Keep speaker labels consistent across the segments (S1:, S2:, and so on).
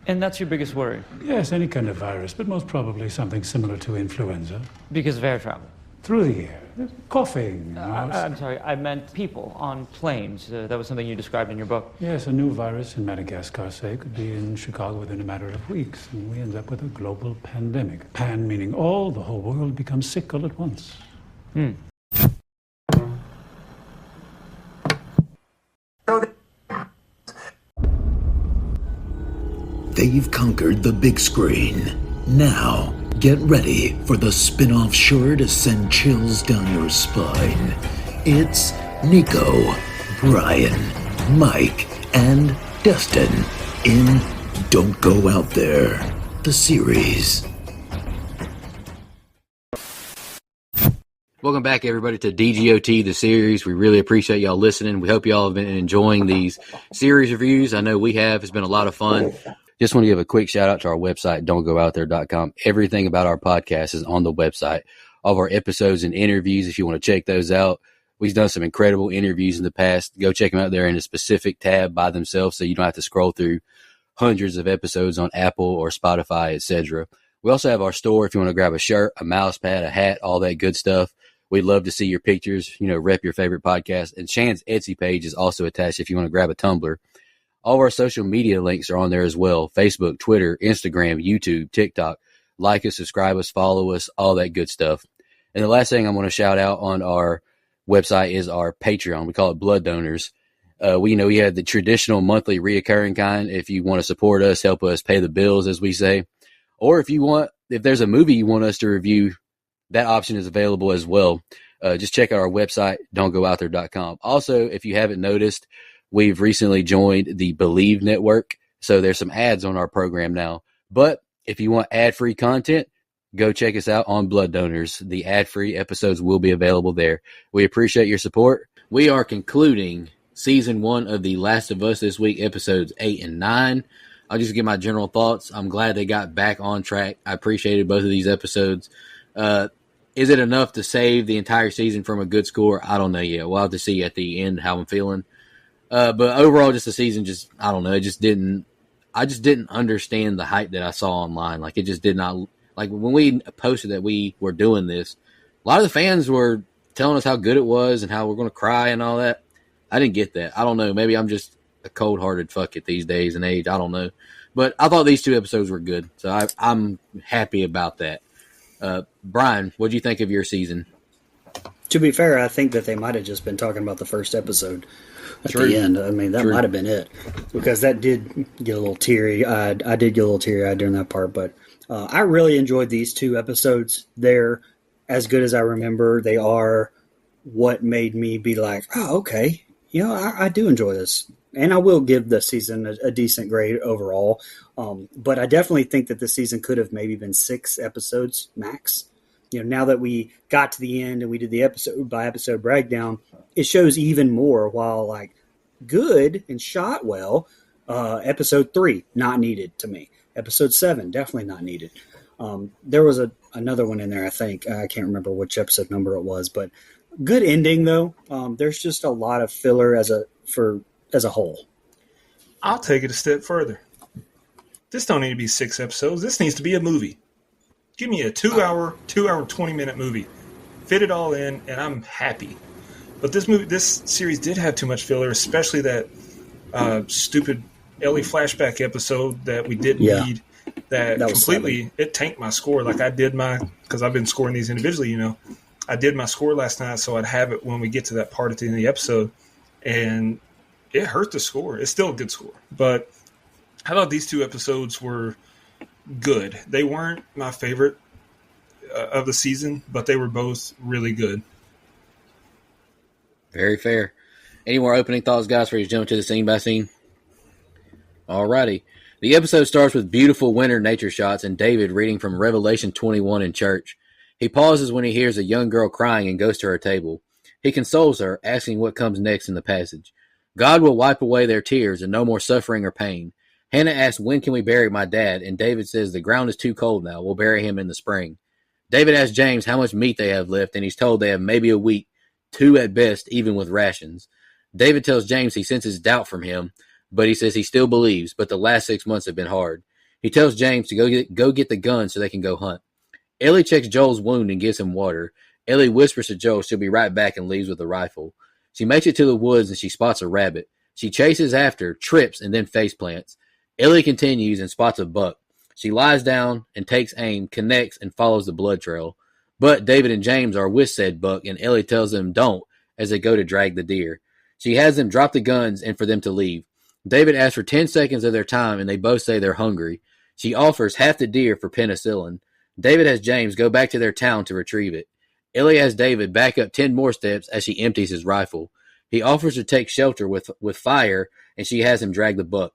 S1: And that's your biggest worry?
S2: Yes, any kind of virus, but most probably something similar to influenza.
S1: Because of air travel?
S2: Through the air. Coughing.
S1: I'm sorry, I meant people on planes. That was something you described in your book.
S2: Yes, a new virus in Madagascar, say, could be in Chicago within a matter of weeks, and we end up with a global pandemic. Pan meaning the whole world becomes sick all at once.
S3: They've conquered the big screen. Now, get ready for the spin-off sure to send chills down your spine. It's Nico, Brian, Mike, and Destin in Don't Go Out There, the series.
S4: Welcome back, everybody, to DGOT, the series. We really appreciate y'all listening. We hope y'all have been enjoying these series reviews. I know we have. It's been a lot of fun. Just want to give a quick shout out to our website, don'tgoouthere.com. Everything about our podcast is on the website. All of our episodes and interviews, if you want to check those out. We've done some incredible interviews in the past. Go check them out there in a specific tab by themselves so you don't have to scroll through hundreds of episodes on Apple or Spotify, etc. We also have our store if you want to grab a shirt, a mouse pad, a hat, all that good stuff. We'd love to see your pictures, rep your favorite podcast. And Shan's Etsy page is also attached if you want to grab a tumbler. All of our social media links are on there as well. Facebook, Twitter, Instagram, YouTube, TikTok. Like us, subscribe us, follow us, all that good stuff. And the last thing I want to shout out on our website is our Patreon. We call it Blood Donors. We have the traditional monthly reoccurring kind. If you want to support us, help us pay the bills, as we say. Or if there's a movie you want us to review, that option is available as well. Just check out our website, don'tgoouthere.com. Also, if you haven't noticed, we've recently joined the Believe Network, so there's some ads on our program now. But if you want ad-free content, go check us out on Blood Donors. The ad-free episodes will be available there. We appreciate your support. We are concluding Season 1 of The Last of Us this week, episodes 8 and 9. I'll just give my general thoughts. I'm glad they got back on track. I appreciated both of these episodes. Is it enough to save the entire season from a good score? I don't know yet. We'll have to see at the end how I'm feeling. But overall, just the season, I don't know. I just didn't understand the hype that I saw online. Like, it just did not, like, when we posted that we were doing this, a lot of the fans were telling us how good it was and how we're going to cry and all that. I didn't get that. I don't know. Maybe I'm just a cold-hearted fuck it these days and age. I don't know. But I thought these two episodes were good. So I'm happy about that. Brian, what do you think of your season?
S5: To be fair, I think that they might have just been talking about the first episode at
S4: True.
S5: the end. I mean, that might have been it, because that did get a little teary. I did get a little teary-eyed during that part, but I really enjoyed these two episodes. They're as good as I remember. They are what made me be like, oh, okay, I do enjoy this. And I will give the season a decent grade overall. But I definitely think that the season could have maybe been 6 episodes max. Now that we got to the end and we did the episode by episode breakdown, it shows even more. While like good and shot well, episode 3 not needed to me. Episode 7 definitely not needed. There was another one in there. I think I can't remember which episode number it was, but good ending though. There's just a lot of filler as a whole.
S6: I'll take it a step further. This don't need to be 6 episodes. This needs to be a movie. Give me a 2-hour, 20-minute movie. Fit it all in, and I'm happy. But this series did have too much filler, especially that stupid Ellie flashback episode that we didn't need. That completely, it tanked my score. Like I did because I've been scoring these individually, I did my score last night, so I'd have it when we get to that part at the end of the episode. And it hurt the score. It's still a good score. But I thought these 2 episodes were good. They weren't my favorite of the season, but they were both really good.
S4: Very fair. Any more opening thoughts, guys, before you jump to the scene by scene? Alrighty. The episode starts with beautiful winter nature shots and David reading from Revelation 21 in church. He pauses when he hears a young girl crying and goes to her table. He consoles her, asking what comes next in the passage. God will wipe away their tears and no more suffering or pain. Hannah asks, when can we bury my dad? And David says, the ground is too cold now. We'll bury him in the spring. David asks James how much meat they have left, and he's told they have maybe a week, 2 at best, even with rations. David tells James he senses doubt from him, but he says he still believes, but the last 6 months have been hard. He tells James to go get the gun so they can go hunt. Ellie checks Joel's wound and gives him water. Ellie whispers to Joel she'll be right back and leaves with the rifle. She makes it to the woods and she spots a rabbit. She chases after, trips, and then face plants. Ellie continues and spots a buck. She lies down and takes aim, connects, and follows the blood trail. But David and James are with said buck, and Ellie tells them don't as they go to drag the deer. She has them drop the guns and for them to leave. David asks for 10 seconds of their time, and they both say they're hungry. She offers half the deer for penicillin. David has James go back to their town to retrieve it. Ellie has David back up 10 more steps as she empties his rifle. He offers to take shelter with fire, and she has him drag the buck.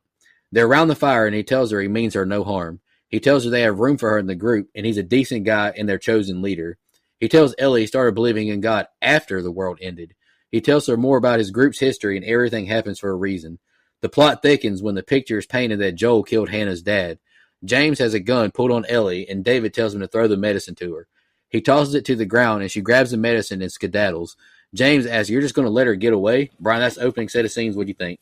S4: They're around the fire, and he tells her he means her no harm. He tells her they have room for her in the group, and he's a decent guy and their chosen leader. He tells Ellie he started believing in God after the world ended. He tells her more about his group's history, and everything happens for a reason. The plot thickens when the picture is painted that Joel killed Hannah's dad. James has a gun pulled on Ellie, and David tells him to throw the medicine to her. He tosses it to the ground, and she grabs the medicine and skedaddles. James asks, "You're just going to let her get away?" Brian, that's the opening set of scenes. What do you think?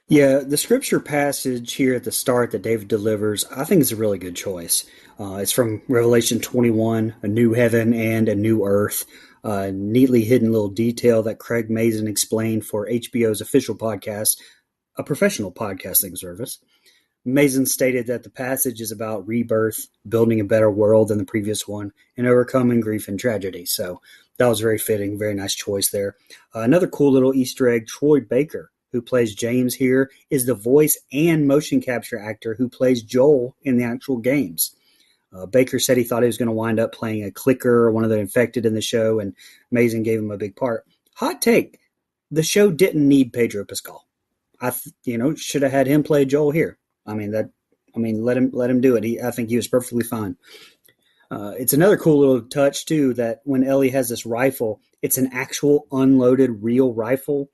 S5: Yeah, the scripture passage here at the start that David delivers, I think is a really good choice. It's from Revelation 21, a new heaven and a new earth. Neatly hidden little detail that Craig Mazin explained for HBO's official podcast, a professional podcasting service. Mazin stated that the passage is about rebirth, building a better world than the previous one, and overcoming grief and tragedy. So that was very fitting, very nice choice there. Another cool little Easter egg, Troy Baker, who plays James here, is the voice and motion capture actor who plays Joel in the actual games. Baker said he thought he was going to wind up playing a clicker or one of the infected in the show, and Mazin gave him a big part. Hot take, the show didn't need Pedro Pascal. Should have had him play Joel here. Let him do it. I think he was perfectly fine. It's another cool little touch too that when Ellie has this rifle, it's an actual unloaded real rifle.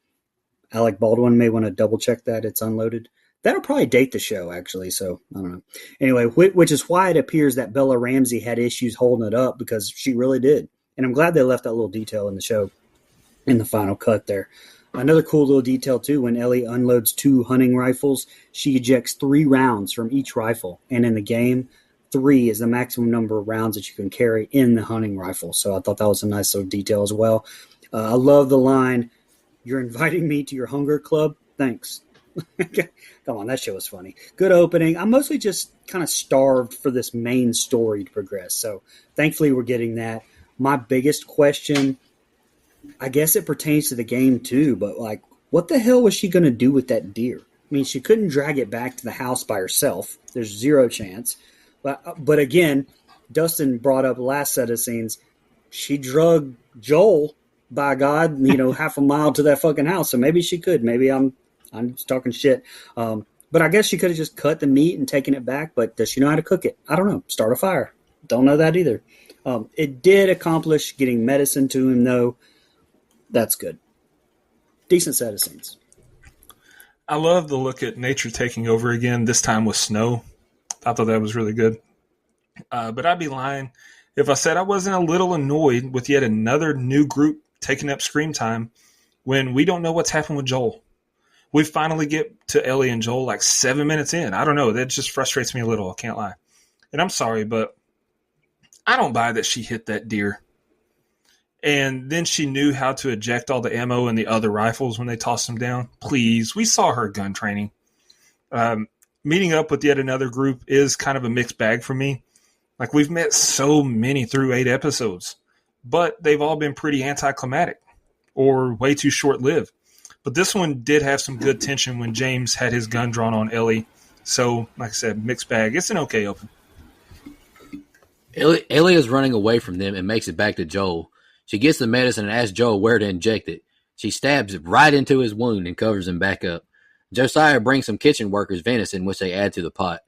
S5: Alec Baldwin may want to double check that it's unloaded. That'll probably date the show, actually. So I don't know. Anyway, which is why it appears that Bella Ramsey had issues holding it up, because she really did. And I'm glad they left that little detail in the show in the final cut there. Another cool little detail, too, when Ellie unloads 2 hunting rifles, she ejects 3 rounds from each rifle. And in the game, 3 is the maximum number of rounds that you can carry in the hunting rifle. So I thought that was a nice little detail as well. I love the line, "You're inviting me to your hunger club? Thanks." Come on, that show was funny. Good opening. I'm mostly just kind of starved for this main story to progress. So thankfully we're getting that. My biggest question, I guess it pertains to the game too, but what the hell was she going to do with that deer? She couldn't drag it back to the house by herself. There's zero chance. But again, Dustin brought up last set of scenes. She drug Joel, by God, half a mile to that fucking house. So maybe she could. Maybe I'm just talking shit. But I guess she could have just cut the meat and taken it back. But does she know how to cook it? I don't know. Start a fire. Don't know that either. It did accomplish getting medicine to him, though. That's good. Decent set of scenes.
S6: I love the look at nature taking over again, this time with snow. I thought that was really good. But I'd be lying if I said I wasn't a little annoyed with yet another new group taking up screen time when we don't know what's happened with Joel. We finally get to Ellie and Joel 7 minutes in. I don't know. That just frustrates me a little. I can't lie. And I'm sorry, but I don't buy that she hit that deer. And then she knew how to eject all the ammo in the other rifles when they tossed them down. Please, we saw her gun training. Meeting up with yet another group is kind of a mixed bag for me. We've met so many through 8 episodes, but they've all been pretty anticlimactic or way too short-lived. But this one did have some good tension when James had his gun drawn on Ellie. So, like I said, mixed bag. It's an okay open.
S4: Ellie is running away from them and makes it back to Joel. She gets the medicine and asks Joel where to inject it. She stabs it right into his wound and covers him back up. Josiah brings some kitchen workers' venison, which they add to the pot.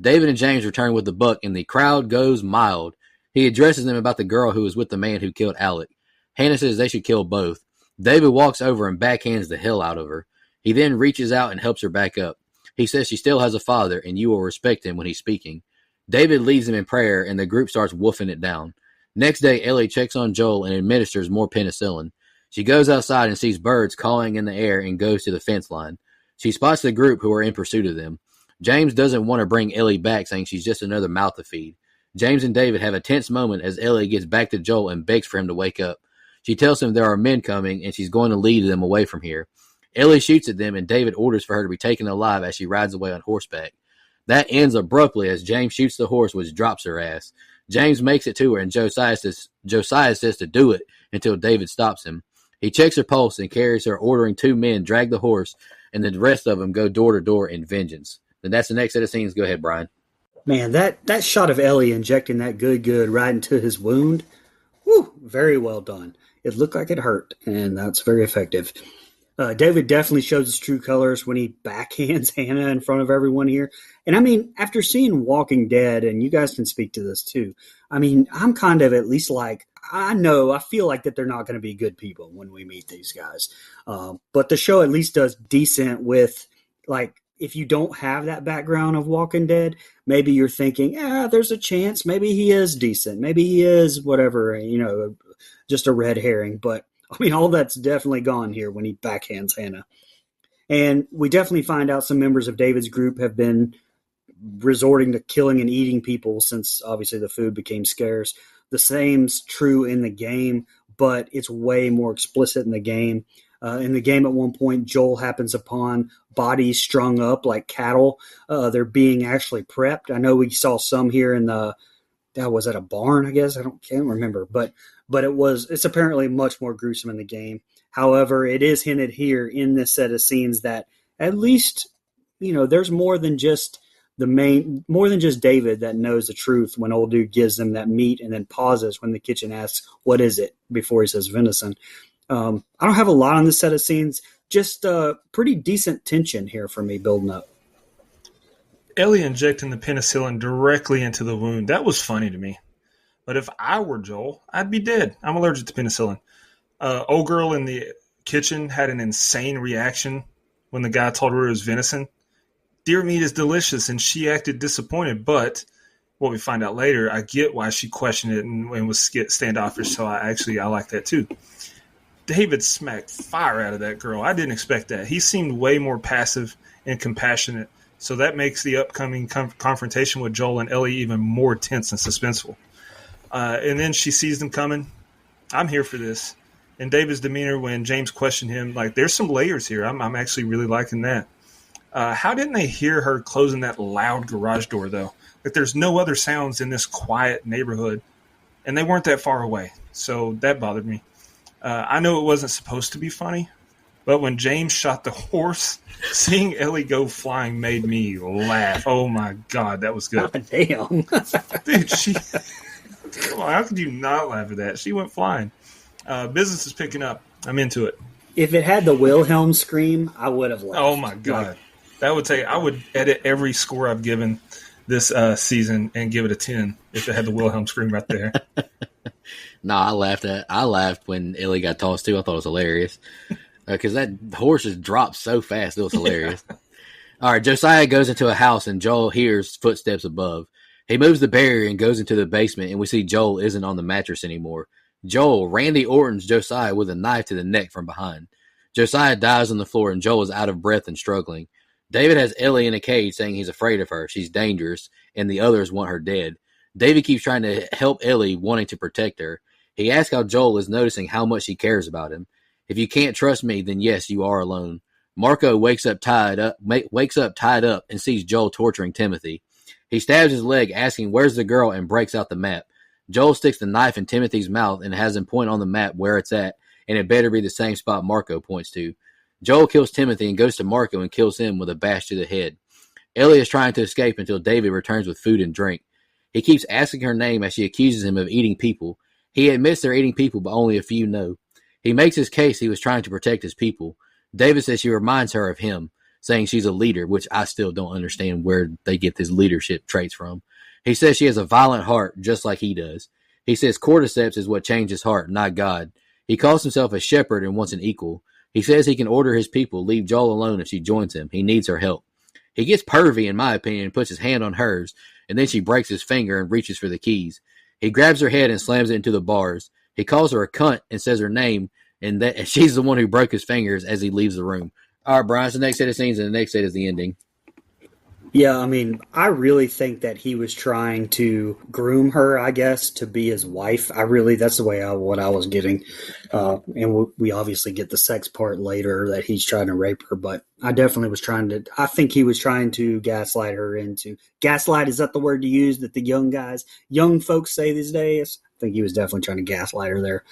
S4: David and James return with the buck, and the crowd goes mild. He addresses them about the girl who was with the man who killed Alec. Hannah says they should kill both. David walks over and backhands the hell out of her. He then reaches out and helps her back up. He says she still has a father, and you will respect him when he's speaking. David leads them in prayer, and the group starts woofing it down. Next day, Ellie checks on Joel and administers more penicillin. She goes outside and sees birds cawing in the air and goes to the fence line. She spots the group who are in pursuit of them. James doesn't want to bring Ellie back, saying she's just another mouth to feed. James and David have a tense moment as Ellie gets back to Joel and begs for him to wake up. She tells him there are men coming and she's going to lead them away from here. Ellie shoots at them and David orders for her to be taken alive as she rides away on horseback. That ends abruptly as James shoots the horse, which drops her ass. James makes it to her and Josiah says to do it until David stops him. He checks her pulse and carries her, ordering 2 men drag the horse, and the rest of them go door to door in vengeance. Then that's the next set of scenes. Go ahead, Brian.
S5: Man, that shot of Ellie injecting that good right into his wound, whew, very well done. It looked like it hurt, and that's very effective. David definitely shows his true colors when he backhands Hannah in front of everyone here. And I mean, after seeing Walking Dead, and you guys can speak to this too, I mean, I'm kind of at least like, I feel like that they're not going to be good people when we meet these guys. But the show at least does decent with, like, if you don't have that background of Walking Dead, maybe you're thinking, there's a chance. Maybe he is decent. Maybe he is whatever, just a red herring. But I mean, all that's definitely gone here when he backhands Hannah. And we definitely find out some members of David's group have been resorting to killing and eating people since obviously the food became scarce. The same's true in the game, but it's way more explicit in the game. In the game at one point, Joel happens upon bodies strung up like cattle. They're being actually prepped. I know we saw some here in was at a barn, I guess. Can't remember, but it's apparently much more gruesome in the game. However, it is hinted here in this set of scenes that at least, there's more than just David that knows the truth when old dude gives them that meat and then pauses when the kitchen asks, what is it? Before he says venison. I don't have a lot on this set of scenes, just pretty decent tension here for me building up.
S6: Ellie injecting the penicillin directly into the wound, that was funny to me. But if I were Joel, I'd be dead. I'm allergic to penicillin. Old girl in the kitchen had an insane reaction when the guy told her it was venison. Deer meat is delicious, and she acted disappointed. But what we find out later, I get why she questioned it and was standoffish, so I like that too. David smacked fire out of that girl. I didn't expect that. He seemed way more passive and compassionate. So that makes the upcoming confrontation with Joel and Ellie even more tense and suspenseful. And then she sees them coming. I'm here for this. And David's demeanor when James questioned him, like, there's some layers here. I'm actually really liking that. How didn't they hear her closing that loud garage door, though? Like, there's no other sounds in this quiet neighborhood. And they weren't that far away. So that bothered me. I know it wasn't supposed to be funny, but when James shot the horse, seeing Ellie go flying made me laugh. Oh, my God, that was good.
S5: God damn.
S6: Dude, come on, how could you not laugh at that? She went flying. Business is picking up. I'm into it.
S5: If it had the Wilhelm scream, I would have laughed.
S6: Oh, my God. I would edit every score I've given this season and give it a 10 if it had the Wilhelm scream right there.
S4: No, I laughed when Ellie got tossed too. I thought it was hilarious because that horse just dropped so fast. It was hilarious. All right, Josiah goes into a house and Joel hears footsteps above. He moves the barrier and goes into the basement, and we see Joel isn't on the mattress anymore. Joel, Randy Orton's Josiah with a knife to the neck from behind. Josiah dies on the floor, and Joel is out of breath and struggling. David has Ellie in a cage saying he's afraid of her. She's dangerous, and the others want her dead. David keeps trying to help Ellie, wanting to protect her. He asks how Joel is noticing how much she cares about him. If you can't trust me, then yes, you are alone. Marco wakes up tied up and sees Joel torturing Timothy. He stabs his leg, asking where's the girl, and breaks out the map. Joel sticks the knife in Timothy's mouth and has him point on the map where it's at, and it better be the same spot Marco points to. Joel kills Timothy and goes to Marco and kills him with a bash to the head. Ellie is trying to escape until David returns with food and drink. He keeps asking her name as she accuses him of eating people. He admits they're eating people, but only a few know. He makes his case he was trying to protect his people. David says she reminds her of him, saying she's a leader, which I still don't understand where they get his leadership traits from. He says she has a violent heart, just like he does. He says cordyceps is what changed his heart, not God. He calls himself a shepherd and wants an equal. He says he can order his people, leave Joel alone if she joins him. He needs her help. He gets pervy, in my opinion, and puts his hand on hers, and then she breaks his finger and reaches for the keys. He grabs her head and slams it into the bars. He calls her a cunt and says her name, and that she's the one who broke his fingers as he leaves the room. All right, Brian, it's the next set of scenes, and the next set is the ending.
S5: Yeah, I mean, I really think that he was trying to groom her, I guess, to be his wife. That's the way what I was getting. And we obviously get the sex part later that he's trying to rape her, but I think he was trying to gaslight her gaslight. Is that the word to use that the young folks say these days? I think he was definitely trying to gaslight her there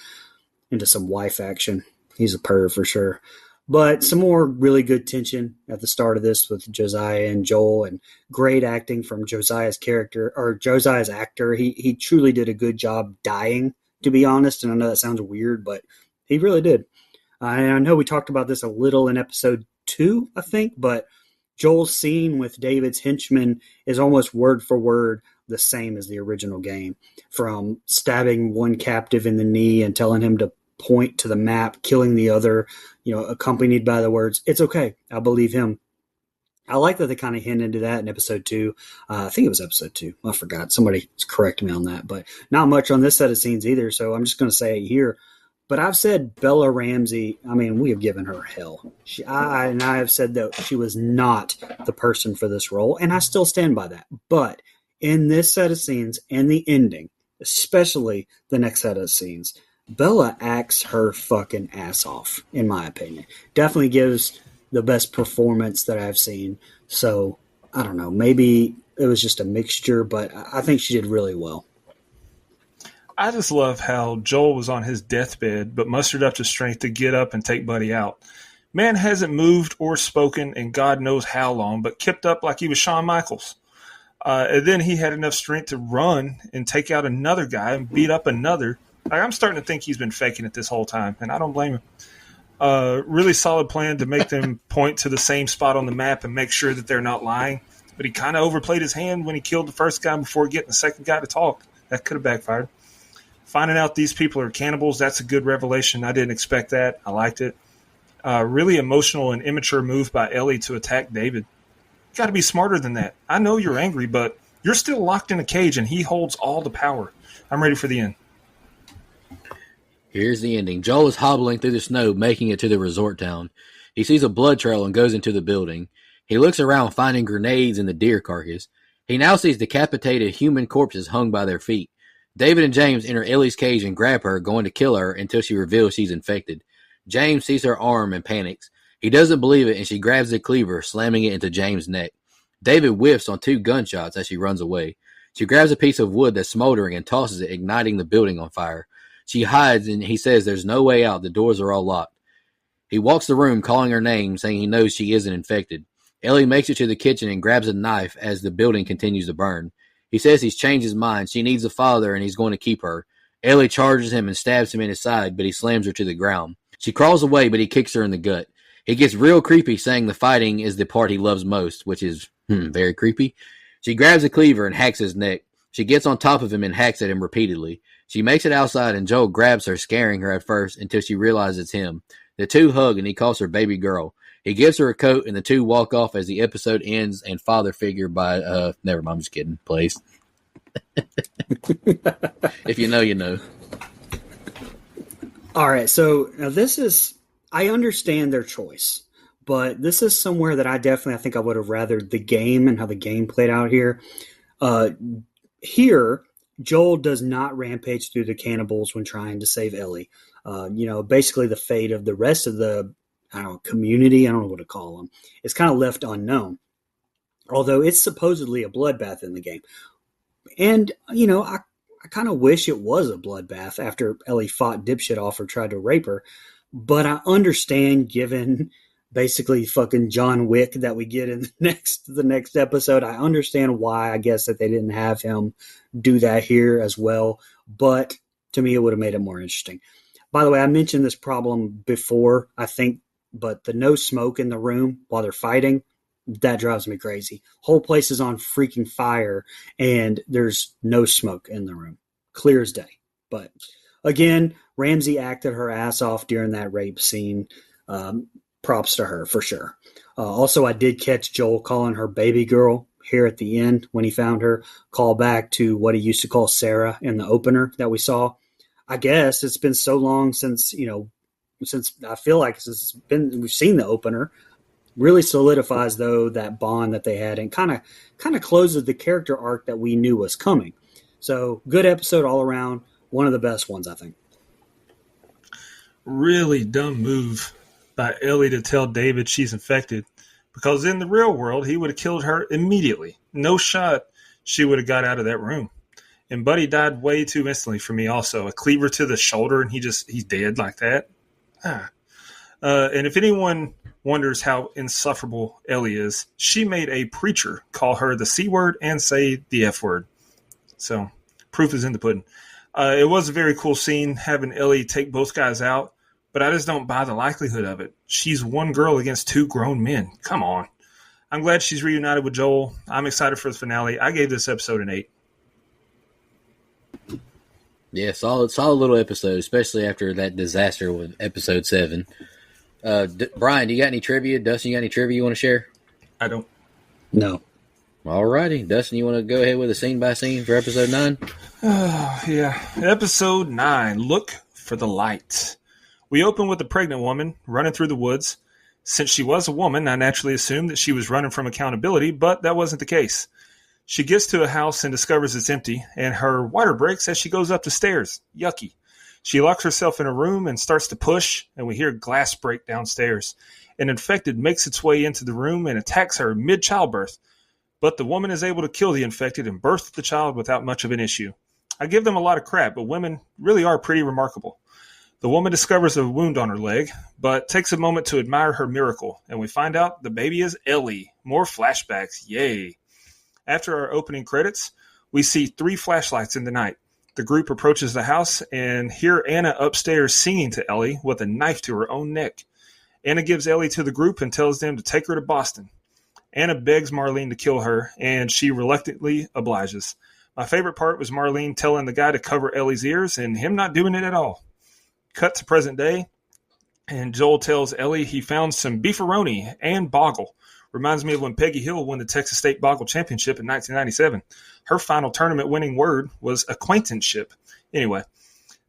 S5: into some wife action. He's a perv for sure. But some more really good tension at the start of this with Josiah and Joel, and great acting from Josiah's character or Josiah's actor. He truly did a good job dying, to be honest. And I know that sounds weird, but he really did. And I know we talked about this a little in episode 2, I think, but Joel's scene with David's henchman is almost word for word the same as the original game. From stabbing one captive in the knee and telling him to point to the map, killing the other, accompanied by the words, "It's okay, I believe him." I like that they kind of hinted to that in episode 2. I think it was episode 2. I forgot. Somebody correct me on that, but not much on this set of scenes either. So I'm just going to say it here. But I've said Bella Ramsey, I mean, we have given her hell. I have said that she was not the person for this role, and I still stand by that. But in this set of scenes and the ending, especially the next set of scenes, Bella acts her fucking ass off, in my opinion. Definitely gives the best performance that I've seen. So, I don't know. Maybe it was just a mixture, but I think she did really well.
S6: I just love how Joel was on his deathbed, but mustered up the strength to get up and take Buddy out. Man hasn't moved or spoken in God knows how long, but kept up like he was Shawn Michaels. And then he had enough strength to run and take out another guy and beat up another. I'm starting to think he's been faking it this whole time, and I don't blame him. Really solid plan to make them point to the same spot on the map and make sure that they're not lying. But he kind of overplayed his hand when he killed the first guy before getting the second guy to talk. That could have backfired. Finding out these people are cannibals, that's a good revelation. I didn't expect that. I liked it. Really emotional and immature move by Ellie to attack David. You got to be smarter than that. I know you're angry, but you're still locked in a cage, and he holds all the power. I'm ready for the end.
S4: Here's the ending. Joel is hobbling through the snow, making it to the resort town. He sees a blood trail and goes into the building. He looks around, finding grenades in the deer carcass. He now sees decapitated human corpses hung by their feet. David and James enter Ellie's cage and grab her, going to kill her until she reveals she's infected. James sees her arm and panics. He doesn't believe it, and she grabs the cleaver, slamming it into James' neck. David whiffs on 2 gunshots as she runs away. She grabs a piece of wood that's smoldering and tosses it, igniting the building on fire. She hides, and he says there's no way out. The doors are all locked. He walks the room, calling her name, saying he knows she isn't infected. Ellie makes it to the kitchen and grabs a knife as the building continues to burn. He says he's changed his mind. She needs a father, and he's going to keep her. Ellie charges him and stabs him in his side, but he slams her to the ground. She crawls away, but he kicks her in the gut. He gets real creepy, saying the fighting is the part he loves most, which is very creepy. She grabs a cleaver and hacks his neck. She gets on top of him and hacks at him repeatedly. She makes it outside, and Joel grabs her, scaring her at first until she realizes it's him. The two hug, and he calls her baby girl. He gives her a coat, and the two walk off as the episode ends, and father figure by, never mind, I'm just kidding, please. If you know, you know.
S5: All right, so now I understand their choice, but this is somewhere that I think I would have rathered the game and how the game played out here. Here, Joel does not rampage through the cannibals when trying to save Ellie. Basically the fate of the rest of the community, I don't know what to call them, is kind of left unknown. Although it's supposedly a bloodbath in the game. And, I kind of wish it was a bloodbath after Ellie fought dipshit off or tried to rape her. But I understand, given basically fucking John Wick that we get in the next episode, I understand why, I guess, that they didn't have him do that here as well. But to me, it would have made it more interesting. By the way, I mentioned this problem before, I think, but the no smoke in the room while they're fighting, that drives me crazy. Whole place is on freaking fire, and there's no smoke in the room. Clear as day. But again, Ramsey acted her ass off during that rape scene. Props to her, for sure. Also, I did catch Joel calling her baby girl here at the end when he found her. Call back to what he used to call Sarah in the opener that we saw. I guess it's been so long since I feel like we've seen the opener. Really solidifies though that bond that they had, and kind of closes the character arc that we knew was coming. So good episode all around. One of the best ones, I think.
S6: Really dumb move by Ellie to tell David she's infected, because in the real world he would have killed her immediately. No shot she would have got out of that room. And Buddy died way too instantly for me also. A cleaver to the shoulder and he's dead like that. And if anyone wonders how insufferable Ellie is, she made a preacher call her the C word and say the F word. So proof is in the pudding. It was a very cool scene having Ellie take both guys out, but I just don't buy the likelihood of it. She's one girl against two grown men. Come on. I'm glad she's reunited with Joel. I'm excited for the finale. I gave this episode an 8.
S4: Yeah, solid little episode, especially after that disaster with episode 7. Brian, do you got any trivia? Dustin, you got any trivia you want to share?
S6: I don't.
S5: No.
S4: All righty. Dustin, you want to go ahead with a scene by scene for episode 9?
S6: Yeah. Episode 9, Look for the Light. We open with a pregnant woman running through the woods. Since she was a woman, I naturally assumed that she was running from accountability, but that wasn't the case. She gets to a house and discovers it's empty, and her water breaks as she goes up the stairs. Yucky. She locks herself in a room and starts to push, and we hear glass break downstairs. An infected makes its way into the room and attacks her mid-childbirth, but the woman is able to kill the infected and birth the child without much of an issue. I give them a lot of crap, but women really are pretty remarkable. The woman discovers a wound on her leg, but takes a moment to admire her miracle, and we find out the baby is Ellie. More flashbacks, yay. After our opening credits, we see 3 flashlights in the night. The group approaches the house and hear Anna upstairs singing to Ellie with a knife to her own neck. Anna gives Ellie to the group and tells them to take her to Boston. Anna begs Marlene to kill her, and she reluctantly obliges. My favorite part was Marlene telling the guy to cover Ellie's ears and him not doing it at all. Cut to present day, and Joel tells Ellie he found some beefaroni and boggle. Reminds me of when Peggy Hill won the Texas State Boggle Championship in 1997. Her final tournament-winning word was acquaintanceship. Anyway,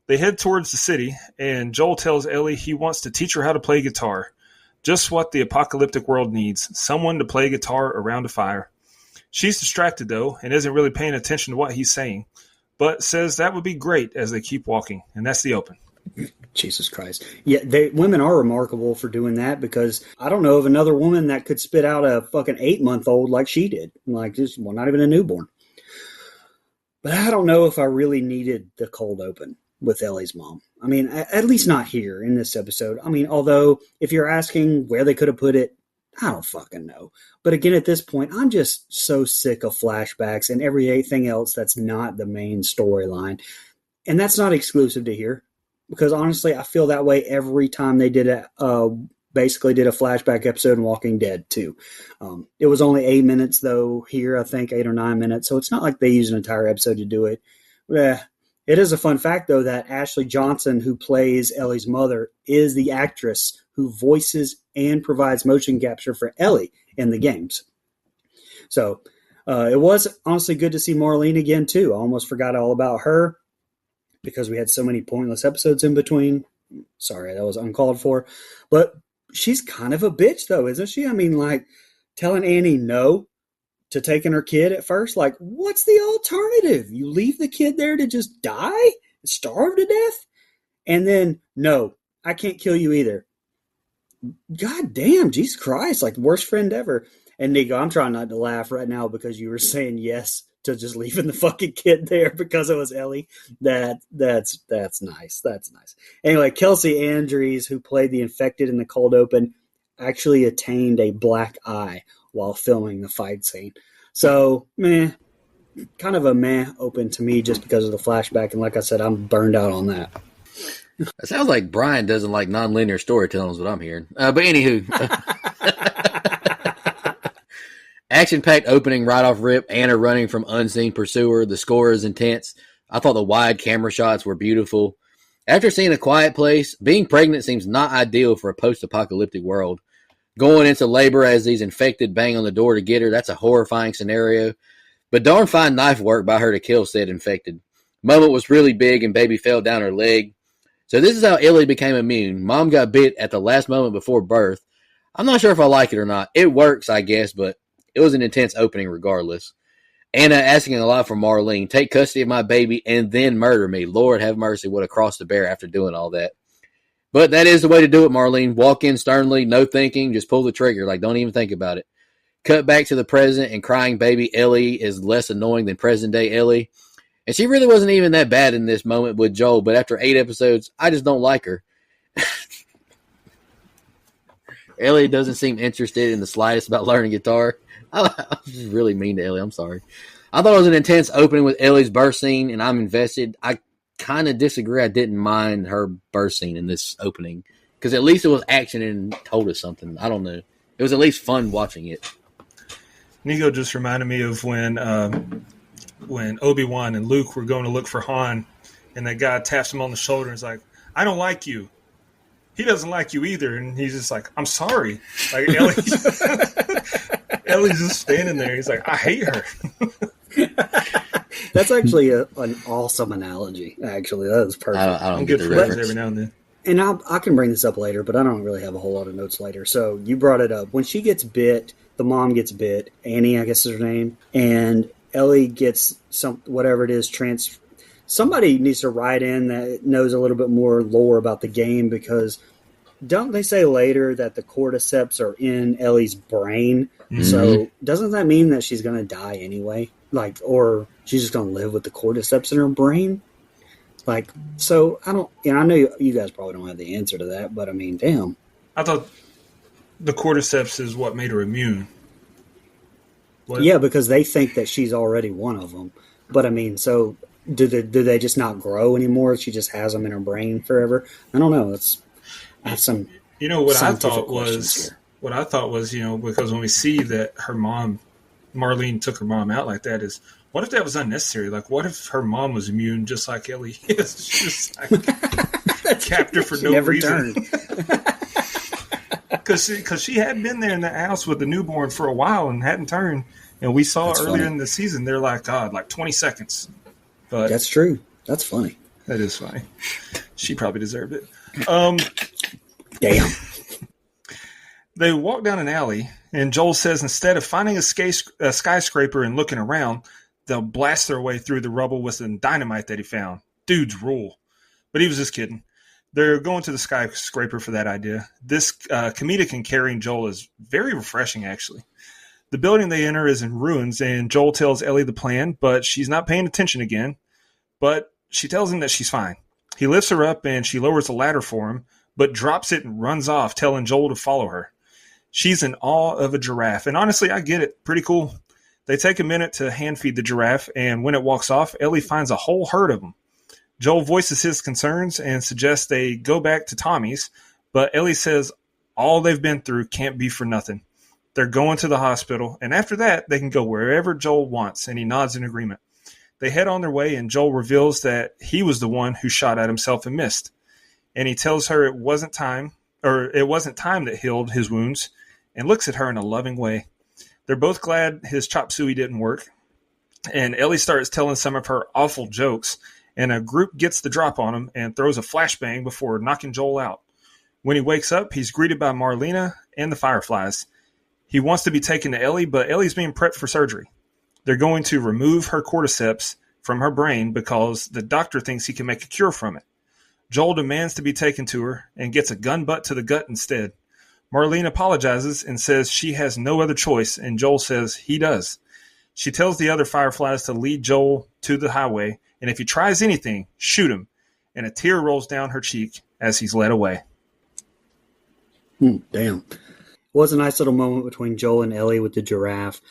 S6: they head towards the city, and Joel tells Ellie he wants to teach her how to play guitar. Just what the apocalyptic world needs, someone to play guitar around a fire. She's distracted, though, and isn't really paying attention to what he's saying, but says that would be great as they keep walking, and that's the open.
S5: Jesus Christ. Yeah, women are remarkable for doing that, because I don't know of another woman that could spit out a fucking 8-month-old like she did. Like, just, well, not even a newborn. But I don't know if I really needed the cold open with Ellie's mom. I mean, at least not here in this episode. I mean, although if you're asking where they could have put it, I don't fucking know. But again, at this point, I'm just so sick of flashbacks and everything else that's not the main storyline. And that's not exclusive to here. Because honestly, I feel that way every time they basically did a flashback episode in Walking Dead too. It was only 8 minutes though here, I think 8 or 9 minutes. So it's not like they used an entire episode to do it. It is a fun fact though that Ashley Johnson, who plays Ellie's mother, is the actress who voices and provides motion capture for Ellie in the games. So it was honestly good to see Marlene again too. I almost forgot all about her, because we had so many pointless episodes in between. Sorry, that was uncalled for. But she's kind of a bitch, though, isn't she? I mean, like, telling Annie no to taking her kid at first. Like, what's the alternative? You leave the kid there to just die? Starve to death? And then, no, I can't kill you either. God damn, Jesus Christ, like, worst friend ever. And Nico, I'm trying not to laugh right now because you were saying yes to just leaving the fucking kid there because it was Ellie. That's nice. That's nice. Anyway, Kelsey Andrews, who played the infected in the cold open, actually attained a black eye while filming the fight scene. So, kind of a meh open to me just because of the flashback. And like I said, I'm burned out on that.
S4: It sounds like Brian doesn't like nonlinear storytelling is what I'm hearing. But anywho. Action-packed opening right off rip. Anna running from unseen pursuer. The score is intense. I thought the wide camera shots were beautiful. After seeing A Quiet Place, being pregnant seems not ideal for a post-apocalyptic world. Going into labor as these infected bang on the door to get her, that's a horrifying scenario. But darn fine knife work by her to kill said infected. Moment was really big and baby fell down her leg. So this is how Ellie became immune. Mom got bit at the last moment before birth. I'm not sure if I like it or not. It works, I guess, but it was an intense opening regardless. Anna asking a lot from Marlene. Take custody of my baby and then murder me. Lord have mercy, what a cross to bear after doing all that. But that is the way to do it, Marlene. Walk in sternly, no thinking, just pull the trigger. Like, don't even think about it. Cut back to the present, and crying baby Ellie is less annoying than present day Ellie. And she really wasn't even that bad in this moment with Joel, but after 8 episodes, I just don't like her. Ellie doesn't seem interested in the slightest about learning guitar. I'm just really mean to Ellie. I'm sorry. I thought it was an intense opening with Ellie's birth scene, and I'm invested. I kind of disagree. I didn't mind her birth scene in this opening because at least it was action and told us something. I don't know. It was at least fun watching it.
S6: Nico just reminded me of when Obi-Wan and Luke were going to look for Han, and that guy taps him on the shoulder and is like, I don't like you. He doesn't like you either. And he's just like, I'm sorry. Like Ellie's just standing there. He's like, I hate her.
S5: That's actually an awesome analogy, actually. That was perfect.
S4: I don't
S6: I'm
S4: get
S6: good
S4: the
S6: friends
S4: reference.
S6: every now and then.
S5: And I can bring this up later, but I don't really have a whole lot of notes later. So you brought it up. When she gets bit, the mom gets bit, Annie, I guess is her name, and Ellie gets whatever it is, somebody needs to write in that knows a little bit more lore about the game, because don't they say later that the cordyceps are in Ellie's brain?
S4: Mm-hmm.
S5: So doesn't that mean that she's going to die anyway? Like, or she's just going to live with the cordyceps in her brain? Like, so I don't, I know you guys probably don't have the answer to that, but I mean, damn.
S6: I thought the cordyceps is what made her immune. What?
S5: Yeah, because they think that she's already one of them. But I mean, so do they just not grow anymore? She just has them in her brain forever? I don't know. That's some.
S6: You know what I
S5: scientific
S6: thought
S5: questions
S6: was
S5: here.
S6: what I thought was, because when we see that her mom, Marlene took her mom out like that, is what if that was unnecessary? Like, what if her mom was immune just like Ellie is? She's like capped her for
S5: She
S6: no
S5: never
S6: reason.
S5: turned.
S6: Because she had been there in the house with the newborn for a while and hadn't turned. And we saw
S5: That's
S6: earlier
S5: funny.
S6: in the season, they're like, God, like 20 seconds. But
S5: That's true. That's funny.
S6: that is funny. She probably deserved it.
S5: Damn.
S6: They walk down an alley, and Joel says instead of finding a skyscraper and looking around, they'll blast their way through the rubble with some dynamite that he found. Dudes rule. But he was just kidding. They're going to the skyscraper for that idea. This comedic and carrying Joel is very refreshing, actually. The building they enter is in ruins, and Joel tells Ellie the plan, but she's not paying attention again. But she tells him that she's fine. He lifts her up, and she lowers the ladder for him, but drops it and runs off, telling Joel to follow her. She's in awe of a giraffe, and honestly, I get it. Pretty cool. They take a minute to hand feed the giraffe, and when it walks off, Ellie finds a whole herd of them. Joel voices his concerns and suggests they go back to Tommy's, but Ellie says all they've been through can't be for nothing. They're going to the hospital, and after that, they can go wherever Joel wants, and he nods in agreement. They head on their way, and Joel reveals that he was the one who shot at himself and missed. And he tells her it wasn't time that healed his wounds, and looks at her in a loving way. They're both glad his chop suey didn't work, and Ellie starts telling some of her awful jokes, and a group gets the drop on him and throws a flashbang before knocking Joel out. When he wakes up, he's greeted by Marlena and the Fireflies. He wants to be taken to Ellie, but Ellie's being prepped for surgery. They're going to remove her cordyceps from her brain because the doctor thinks he can make a cure from it. Joel demands to be taken to her and gets a gun butt to the gut instead. Marlene apologizes and says she has no other choice, and Joel says he does. She tells the other Fireflies to lead Joel to the highway, and if he tries anything, shoot him. And a tear rolls down her cheek as he's led away.
S5: Damn. It was a nice little moment between Joel and Ellie with the giraffe.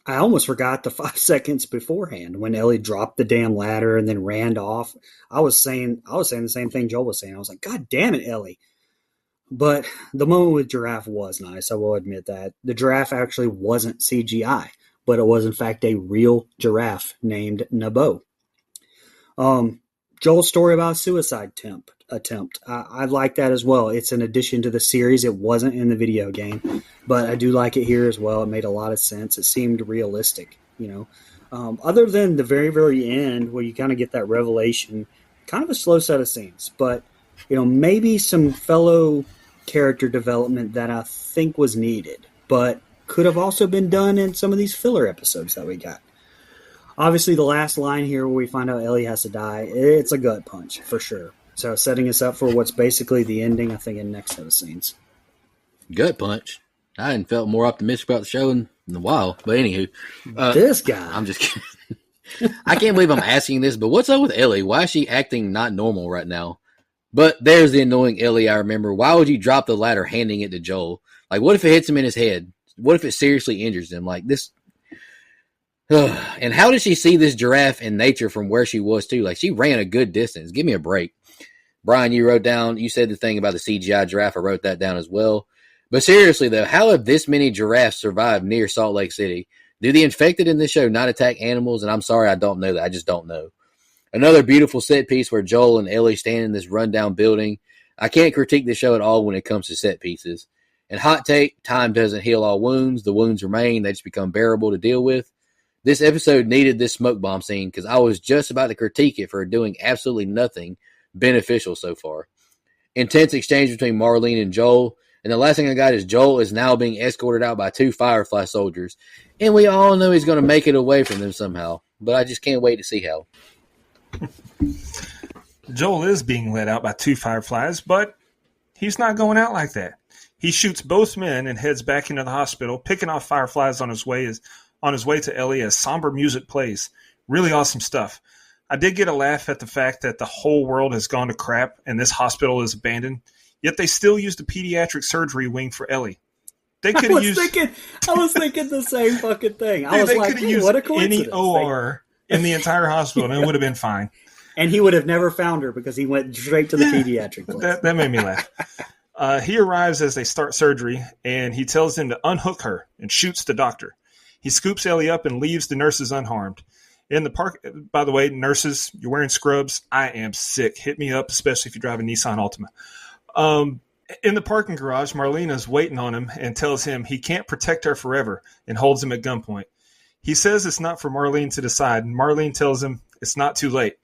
S5: I almost forgot the 5 seconds beforehand when Ellie dropped the damn ladder and then ran off. I was saying the same thing Joel was saying. I was like, God damn it, Ellie. But the moment with giraffe was nice. I will admit that. The giraffe actually wasn't CGI, but it was in fact a real giraffe named Nabo. Joel's story about a suicide attempt. I like that as well. It's an addition to the series. It wasn't in the video game, but I do like it here as well. It made a lot of sense. It seemed realistic, other than the very, very end where you kind of get that revelation, kind of a slow set of scenes, but maybe some fellow character development that I think was needed, but could have also been done in some of these filler episodes that we got. Obviously, the last line here where we find out Ellie has to die, it's a gut punch for sure. So setting us up for what's basically the ending, I think, in the next set of scenes.
S4: Gut punch. I hadn't felt more optimistic about the show in a while. But anywho,
S5: This guy.
S4: I'm just kidding. I can't believe I'm asking this, but what's up with Ellie? Why is she acting not normal right now? But there's the annoying Ellie I remember. Why would you drop the ladder handing it to Joel? Like, what if it hits him in his head? What if it seriously injures him? Like, this... And how did she see this giraffe in nature from where she was, too? Like, she ran a good distance. Give me a break. Brian, you said the thing about the CGI giraffe. I wrote that down as well. But seriously, though, how have this many giraffes survived near Salt Lake City? Do the infected in this show not attack animals? And I'm sorry, I don't know that. I just don't know. Another beautiful set piece where Joel and Ellie stand in this rundown building. I can't critique the show at all when it comes to set pieces. And hot take, time doesn't heal all wounds. The wounds remain. They just become bearable to deal with. This episode needed this smoke bomb scene because I was just about to critique it for doing absolutely nothing beneficial so far. Intense exchange between Marlene and Joel. And the last thing I got is Joel is now being escorted out by 2 Firefly soldiers. And we all know he's going to make it away from them somehow. But I just can't wait to see how.
S6: Joel is being led out by 2 Fireflies, but he's not going out like that. He shoots both men and heads back into the hospital, picking off Fireflies on his way to Ellie as somber music plays. Really awesome stuff. I did get a laugh at the fact that the whole world has gone to crap and this hospital is abandoned, yet they still used the pediatric surgery wing for Ellie. They could have used...
S5: I was thinking the same fucking thing. I was
S6: they
S5: like,
S6: could have
S5: hey,
S6: used
S5: what a coincidence.
S6: any OR in the entire hospital and it would have been fine.
S5: And he would have never found her because he went straight to the pediatric place.
S6: That made me laugh. He arrives as they start surgery, and he tells them to unhook her and shoots the doctor. He scoops Ellie up and leaves the nurses unharmed. In the park, by the way, nurses, you're wearing scrubs. I am sick. Hit me up, especially if you drive a Nissan Altima. In the parking garage, Marlena's waiting on him and tells him he can't protect her forever and holds him at gunpoint. He says it's not for Marlene to decide, and Marlene tells him it's not too late.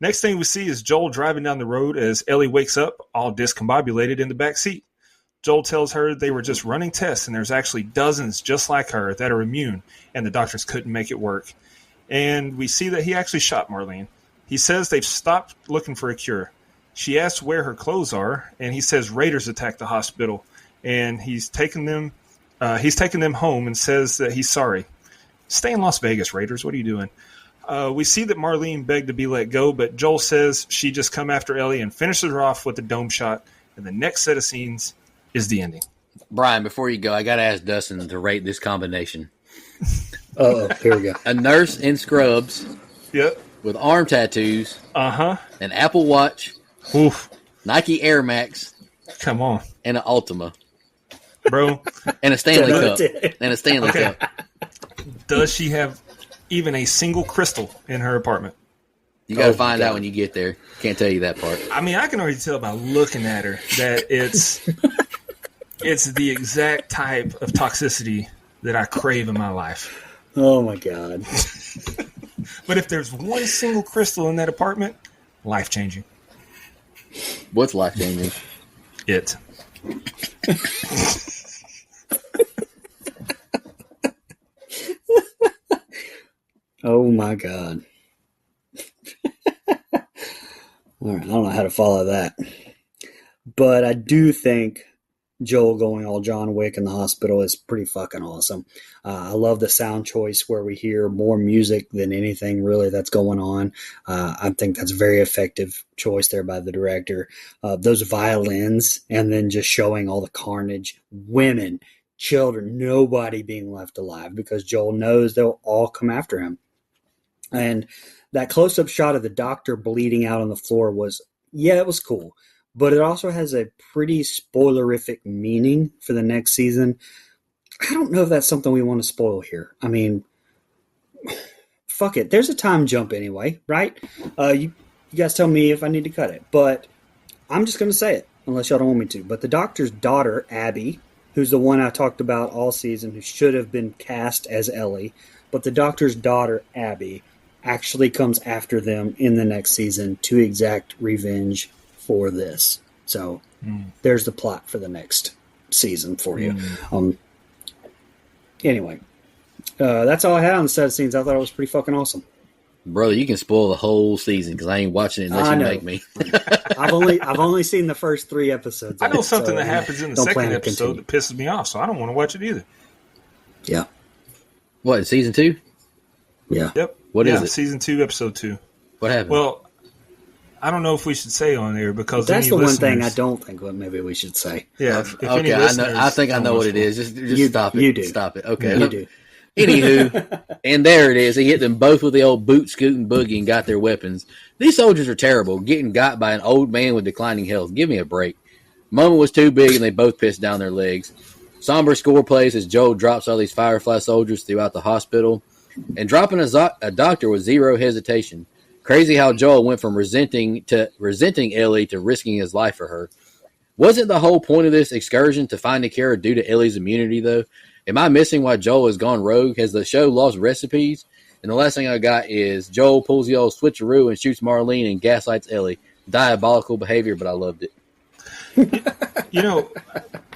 S6: Next thing we see is Joel driving down the road as Ellie wakes up, all discombobulated in the back seat. Joel tells her they were just running tests and there's actually dozens just like her that are immune, and the doctors couldn't make it work. And we see that he actually shot Marlene. He says they've stopped looking for a cure. She asks where her clothes are, and he says raiders attacked the hospital, and he's taken them home and says that he's sorry. Stay in Las Vegas, Raiders. What are you doing? We see that Marlene begged to be let go, but Joel says she just come after Ellie and finishes her off with a dome shot. And the next set of scenes is the ending.
S4: Brian, before you go, I got to ask Dustin to rate this combination.
S5: Oh, here we go.
S4: A nurse in scrubs.
S6: Yep.
S4: With arm tattoos.
S6: Uh-huh.
S4: An Apple Watch.
S6: Oof.
S4: Nike Air Max.
S6: Come on.
S4: And an Ultima.
S6: Bro.
S4: And a Stanley Cup. And a Stanley
S6: Okay.
S4: Cup.
S6: Does she have even a single crystal in her apartment?
S4: You got to find out when you get there. Can't tell you that part.
S6: I mean, I can already tell by looking at her that it's the exact type of toxicity that I crave in my life.
S5: Oh, my God.
S6: But if there's one single crystal in that apartment, life-changing.
S4: What's life-changing?
S6: It.
S5: Oh, my God. All right, I don't know how to follow that. But I do think Joel going all John Wick in the hospital is pretty fucking awesome. I love the sound choice where we hear more music than anything really that's going on. I think that's a very effective choice there by the director. Those violins and then just showing all the carnage, women, children, nobody being left alive because Joel knows they'll all come after him. And that close-up shot of the doctor bleeding out on the floor was, yeah, it was cool. But it also has a pretty spoilerific meaning for the next season. I don't know if that's something we want to spoil here. I mean, fuck it. There's a time jump anyway, right? You guys tell me if I need to cut it. But I'm just going to say it, unless y'all don't want me to. But the doctor's daughter, Abby, who's the one I talked about all season, who should have been cast as Ellie, but the doctor's daughter, Abby, actually comes after them in the next season to exact revenge for this. So there's the plot for the next season for you. Anyway, that's all I had on the set of scenes. I thought it was pretty fucking awesome.
S4: Brother, you can spoil the whole season because I ain't watching it unless you make me.
S5: I've only seen the first 3 episodes.
S6: I know something that happens in the second episode that pisses me off, so I don't want to watch it either.
S5: Yeah.
S4: What, season 2?
S5: Yeah.
S6: Yep.
S4: What is it?
S6: Season 2, episode 2.
S4: What happened?
S6: Well, I don't know if we should say on there because
S5: that's the one thing I don't think maybe we should say.
S6: Yeah.
S4: Okay, I think I know what it is. Just stop it.
S5: You do.
S4: Stop it. Okay.
S5: You do.
S4: Anywho, and there it is. He hit them both with the old boot scooting boogie and got their weapons. These soldiers are terrible, getting got by an old man with declining health. Give me a break. Moment was too big, and they both pissed down their legs. Somber score plays as Joel drops all these Firefly soldiers throughout the hospital, and dropping a doctor with zero hesitation. Crazy how Joel went from resenting Ellie to risking his life for her. Wasn't the whole point of this excursion to find a cure due to Ellie's immunity, though? Am I missing why Joel has gone rogue? Has the show lost recipes? And the last thing I got is Joel pulls the old switcheroo and shoots Marlene and gaslights Ellie. Diabolical behavior, but I loved it.
S6: You know,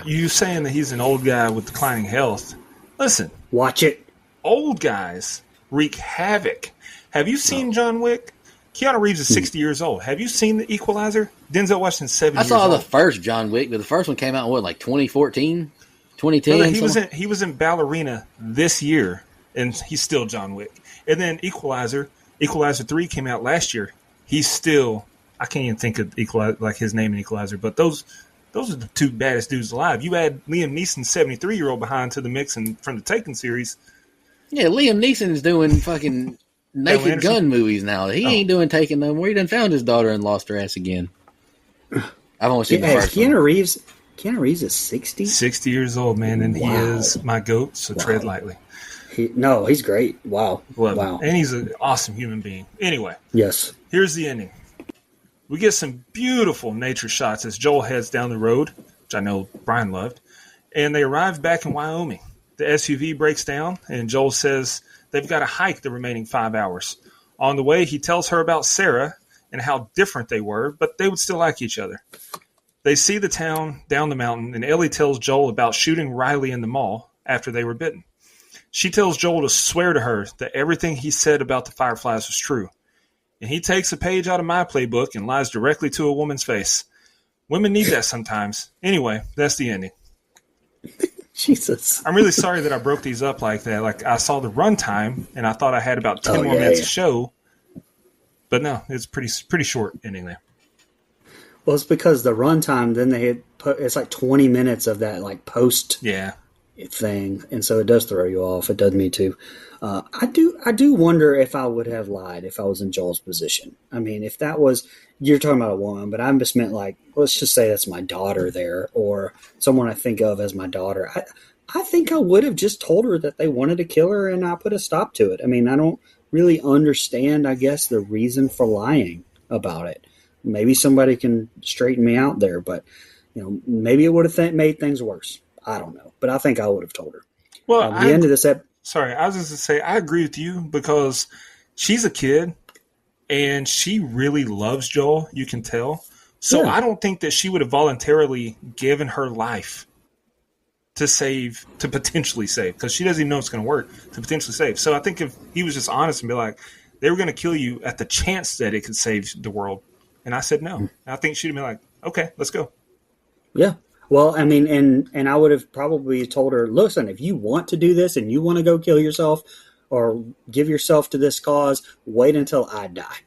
S6: you saying that he's an old guy with declining health. Listen.
S5: Watch it.
S6: Old guys wreak havoc. Have you seen John Wick? Keanu Reeves is 60 years old. Have you seen The Equalizer? Denzel Washington's 7 years old.
S4: I saw the first John Wick, but the first one came out in, like 2014? 2010?
S6: He was in Ballerina this year, and he's still John Wick. And then Equalizer 3 came out last year. He's still, I can't even think of Equalizer, like his name in Equalizer, but those are the 2 baddest dudes alive. You add Liam Neeson's 73-year-old behind to the mix from the Taken series.
S4: Yeah, Liam Neeson's doing fucking Naked Gun movies now. He ain't doing Taken no more. He done found his daughter and lost her ass again. I've only seen the first one.
S5: Keanu Reeves is 60?
S6: 60 years old, man, and he is my GOAT, so tread lightly.
S5: He's great. Wow. Wow.
S6: And he's an awesome human being. Anyway.
S5: Yes.
S6: Here's the ending. We get some beautiful nature shots as Joel heads down the road, which I know Brian loved, and they arrive back in Wyoming. The SUV breaks down, and Joel says they've got to hike the remaining 5 hours. On the way, he tells her about Sarah and how different they were, but they would still like each other. They see the town down the mountain, and Ellie tells Joel about shooting Riley in the mall after they were bitten. She tells Joel to swear to her that everything he said about the Fireflies was true. And he takes a page out of my playbook and lies directly to a woman's face. Women need that sometimes. Anyway, that's the ending.
S5: Jesus.
S6: I'm really sorry that I broke these up like that. Like, I saw the runtime, and I thought I had about 10 more minutes to show. But no, it's pretty short ending there.
S5: Well, it's because the runtime, then it's like 20 minutes of that like post thing, and so it does throw you off. It does me too. I do wonder if I would have lied if I was in Joel's position. I mean, if that was, you're talking about a woman, but I just meant like, let's just say that's my daughter there, or someone I think of as my daughter. I think I would have just told her that they wanted to kill her, and I put a stop to it. I mean, I don't really understand, I guess, the reason for lying about it. Maybe somebody can straighten me out there, but maybe it would have made things worse. I don't know, but I think I would have told her.
S6: Well,
S5: the end of this
S6: sorry, I was just going to say I agree with you because she's a kid and she really loves Joel. You can tell. So I don't think that she would have voluntarily given her life to potentially save, because she doesn't even know it's going to work, to potentially save. So I think if he was just honest and be like, they were going to kill you at the chance that it could save the world. And I said no. I think she'd have been like, okay, let's go.
S5: Yeah. Well, I mean, and I would have probably told her, listen, if you want to do this and you want to go kill yourself or give yourself to this cause, wait until I die.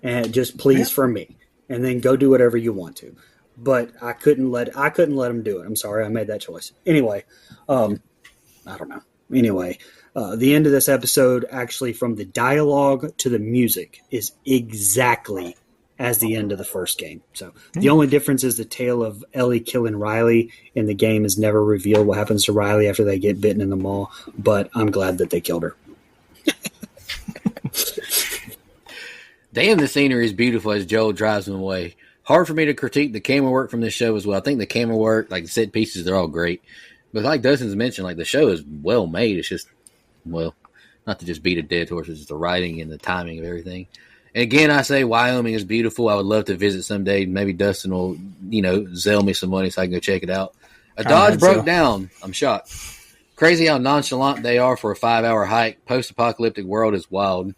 S5: And just please for me. And then go do whatever you want to. But I couldn't let him do it. I'm sorry, I made that choice. Anyway, I don't know. Anyway, the end of this episode, actually, from the dialogue to the music, is exactly as the end of the first game. So the only difference is the tale of Ellie killing Riley in the game is never revealed what happens to Riley after they get bitten in the mall, but I'm glad that they killed her.
S4: Damn, the scenery is beautiful as Joel drives them away. Hard for me to critique the camera work from this show as well. I think the camera work, like the set pieces, they're all great. But like Dustin's mentioned, like the show is well made. It's just, well, not to just beat a dead horse, it's just the writing and the timing of everything. And again, I say Wyoming is beautiful. I would love to visit someday. Maybe Dustin will, zell me some money so I can go check it out. A Dodge broke down. I'm shocked. Crazy how nonchalant they are for a 5-hour hike. Post-apocalyptic world is wild.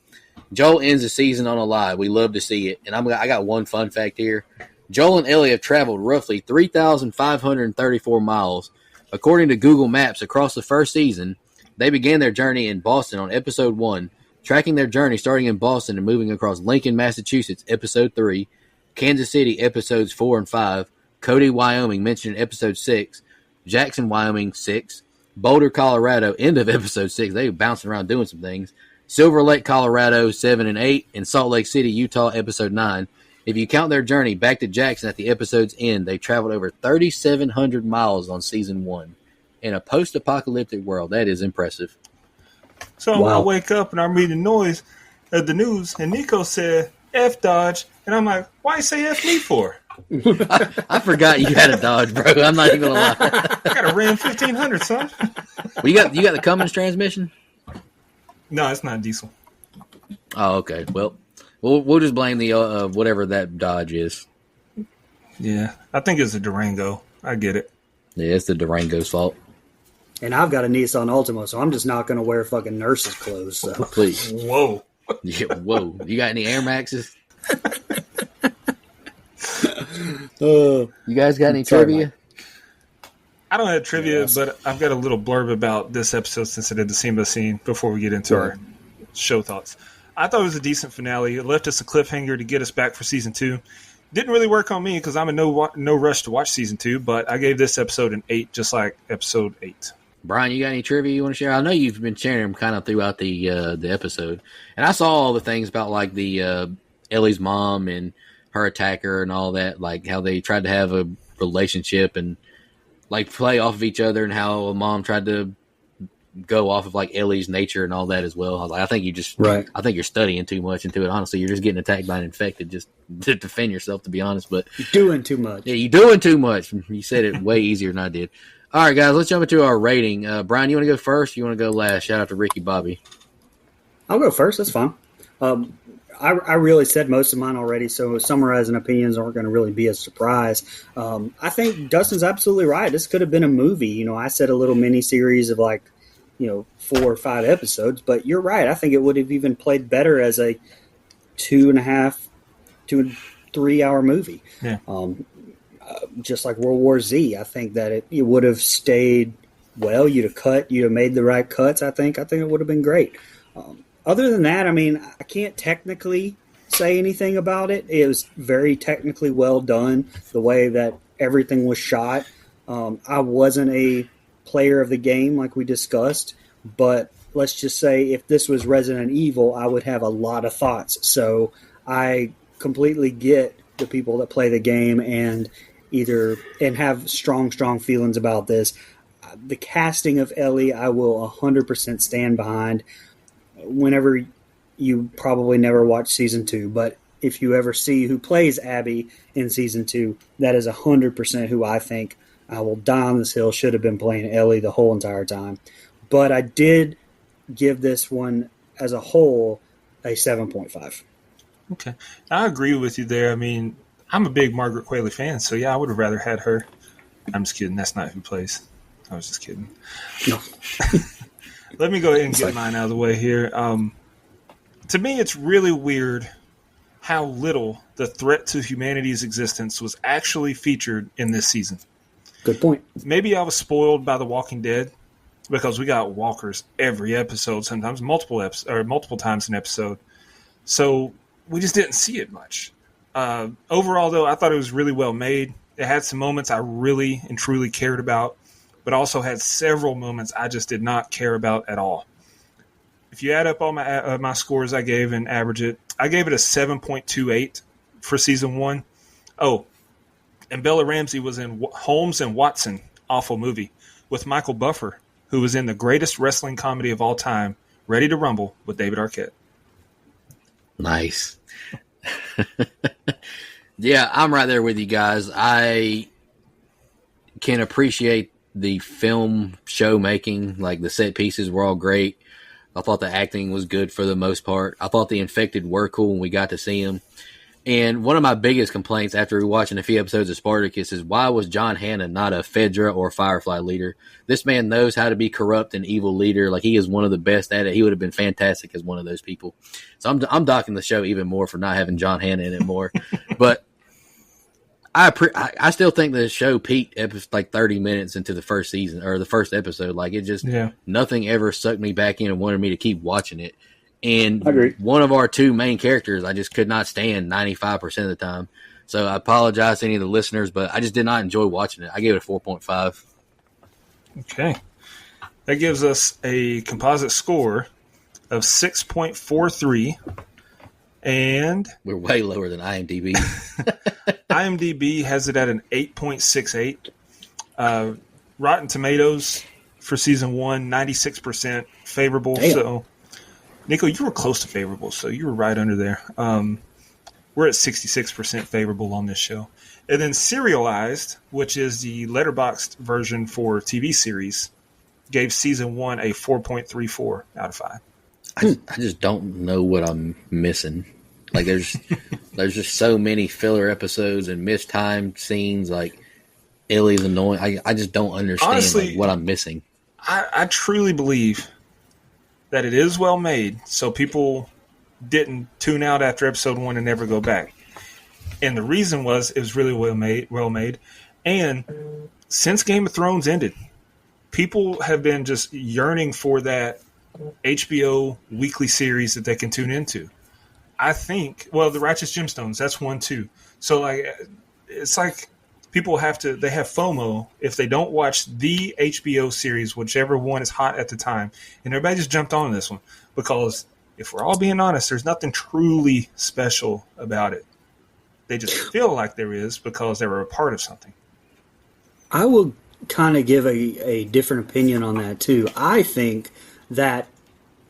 S4: Joel ends the season on a lie. We love to see it. And I got one fun fact here. Joel and Ellie have traveled roughly 3,534 miles. According to Google Maps, across the first season, they began their journey in Boston on episode 1, tracking their journey starting in Boston and moving across Lincoln, Massachusetts, episode 3, Kansas City, episodes 4 and 5, Cody, Wyoming, mentioned in episode 6, Jackson, Wyoming, 6, Boulder, Colorado, end of episode 6. They were bouncing around doing some things. Silver Lake, Colorado, 7 and 8, and Salt Lake City, Utah, episode 9. If you count their journey back to Jackson at the episode's end, they traveled over 3,700 miles on season 1 in a post-apocalyptic world. That is impressive.
S6: So I wake up and I'm reading the news, and Nico said, F Dodge. And I'm like, why you say F me for?
S4: I forgot you had a Dodge, bro. I'm not even going to lie.
S6: I got a Ram 1500, son.
S4: Well, you got the Cummins transmission?
S6: No, it's not diesel.
S4: Oh, okay. Well, we'll just blame the whatever that Dodge is.
S6: Yeah, I think it's a Durango. I get it.
S4: Yeah, it's the Durango's fault.
S5: And I've got a Nissan Altima, so I'm just not going to wear fucking nurse's clothes. So.
S4: Please.
S6: Whoa.
S4: Yeah, whoa. You got any Air Maxes? You guys got any trivia?
S6: I don't have trivia, but I've got a little blurb about this episode since I did the scene by scene before we get into our show thoughts. I thought it was a decent finale. It left us a cliffhanger to get us back for season 2. Didn't really work on me because I'm in no rush to watch season 2, but I gave this episode an 8, just like episode 8.
S4: Brian, you got any trivia you want to share? I know you've been sharing them kind of throughout the episode, and I saw all the things about like the Ellie's mom and her attacker and all that, like how they tried to have a relationship and like play off of each other, and how a mom tried to go off of like Ellie's nature and all that as well. I was like, I think you just, I think you're studying too much into it. Honestly, you're just getting attacked by an infected just to defend yourself, to be honest. But
S5: you're doing too much.
S4: Yeah, you're doing too much. You said it way easier than I did. All right, guys, let's jump into our rating. Brian, you want to go first? Or you want to go last? Shout out to Ricky Bobby.
S5: I'll go first. That's fine. I really said most of mine already, so summarizing opinions aren't going to really be a surprise. I think Dustin's absolutely right. This could have been a movie. You know, I said a little mini series of 4 or 5 episodes, but you're right. I think it would have even played better as a 2.5 to 3 hour movie.
S6: Yeah.
S5: Just like World War Z, I think that it would have stayed well. You'd have made the right cuts. I think it would have been great. Other than that, I mean, I can't technically say anything about it. It was very technically well done, the way that everything was shot. I wasn't a player of the game like we discussed, but let's just say if this was Resident Evil, I would have a lot of thoughts. So I completely get the people that play the game and have strong feelings about this. The casting of Ellie, I will 100% stand behind. Whenever you probably never watch season 2, but if you ever see who plays Abby in season 2, that is 100% who I think I will die on this hill should have been playing Ellie the whole entire time. But I did give this one as a whole a 7.5.
S6: Okay. I agree with you there. I mean, I'm a big Margaret Qualley fan, so yeah, I would have rather had her. I'm just kidding. That's not who plays. I was just kidding.
S5: No.
S6: Let me go ahead and get mine out of the way here. To me, it's really weird how little the threat to humanity's existence was actually featured in this season.
S5: Good point.
S6: Maybe I was spoiled by The Walking Dead because we got walkers every episode, sometimes multiple times an episode. So we just didn't see it much. Overall, though, I thought it was really well made. It had some moments I really and truly cared about, but also had several moments I just did not care about at all. If you add up all my scores I gave and average it, I gave it a 7.28 for season 1. Oh, and Bella Ramsey was in Holmes and Watson, awful movie, with Michael Buffer, who was in the greatest wrestling comedy of all time, Ready to Rumble, with David Arquette.
S4: Nice. Yeah, I'm right there with you guys. I can appreciate the film show making, like the set pieces were all great. I thought the acting was good for the most part. I thought the infected were cool when we got to see them. And one of my biggest complaints after rewatching a few episodes of Spartacus is why was John Hannah not a Fedra or Firefly leader? This man knows how to be corrupt and evil leader. Like, he is one of the best at it. He would have been fantastic as one of those people. So I'm docking the show even more for not having John Hannah in it more. But I still think the show peaked like 30 minutes into the first season or the first episode. Like, it just nothing ever sucked me back in and wanted me to keep watching it. And one of our two main characters, I just could not stand 95% of the time. So I apologize to any of the listeners, but I just did not enjoy watching it. I gave it a 4.5.
S6: Okay. That gives us a composite score of 6.43. And
S4: we're way lower than IMDb.
S6: IMDb has it at an 8.68. Rotten Tomatoes for season 1, 96% favorable.
S5: Damn.
S6: So, Nico, you were close to favorable, so you were right under there. We're at 66% favorable on this show. And then Serialized, which is the letterboxed version for TV series, gave season 1 a 4.34 out of 5.
S4: I just don't know what I'm missing. Like, there's just so many filler episodes and missed time scenes. Like, Ellie's annoying. I just don't understand. Honestly, like, what I'm missing.
S6: I truly believe that it is well made, so people didn't tune out after episode 1 and never go back. And the reason was it was really well made. And since Game of Thrones ended, people have been just yearning for that HBO weekly series that they can tune into. I think, well, the Righteous Gemstones, that's one too. So, like, it's like people they have FOMO if they don't watch the HBO series, whichever one is hot at the time. And everybody just jumped on this one because, if we're all being honest, there's nothing truly special about it. They just feel like there is because they were a part of something.
S5: I will kind of give a different opinion on that too. I think that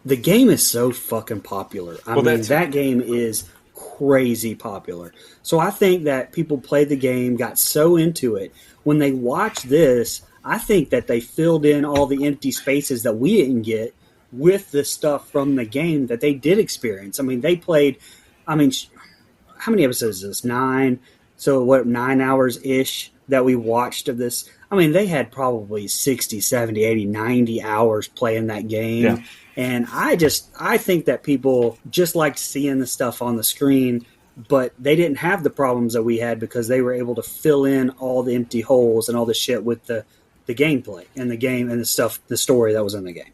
S5: the game is so fucking popular. I mean, that game is crazy popular. So I think that people played the game, got so into it. When they watch this, I think that they filled in all the empty spaces that we didn't get with the stuff from the game that they did experience. I mean, they played, how many episodes is this? 9? So 9 hours-ish that we watched of this? I mean, they had probably 60, 70, 80, 90 hours playing that game. Yeah. And I think that people just liked seeing the stuff on the screen, but they didn't have the problems that we had because they were able to fill in all the empty holes and all the shit with the gameplay and the game and the stuff, the story that was in the game.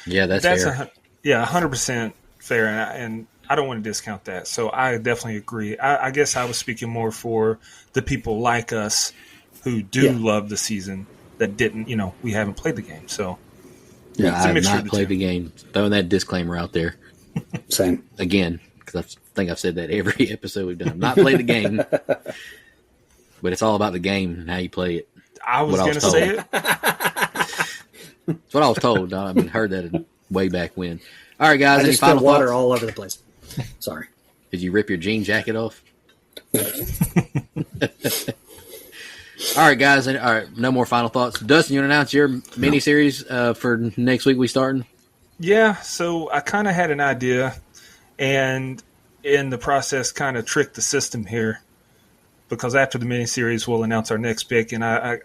S4: Yeah, that's fair.
S6: 100% fair. And I don't want to discount that. So I definitely agree. I guess I was speaking more for the people like us who do love the season that didn't, we haven't played the game. So
S4: yeah, I have not played the game. Throwing that disclaimer out there.
S5: Same.
S4: Again, because I think I've said that every episode we've done. I've not played the game, but it's all about the game and how you play it.
S6: I was going to say it.
S4: That's what I was told. I heard that way back when. All right, guys.
S5: I just spilled water all over the place. Sorry.
S4: Did you rip your jean jacket off? All right, guys. All right, no more final thoughts. Dustin, you want to announce your miniseries for next week we starting?
S6: Yeah, so I kind of had an idea, and in the process kind of tricked the system here because after the miniseries we'll announce our next pick, and I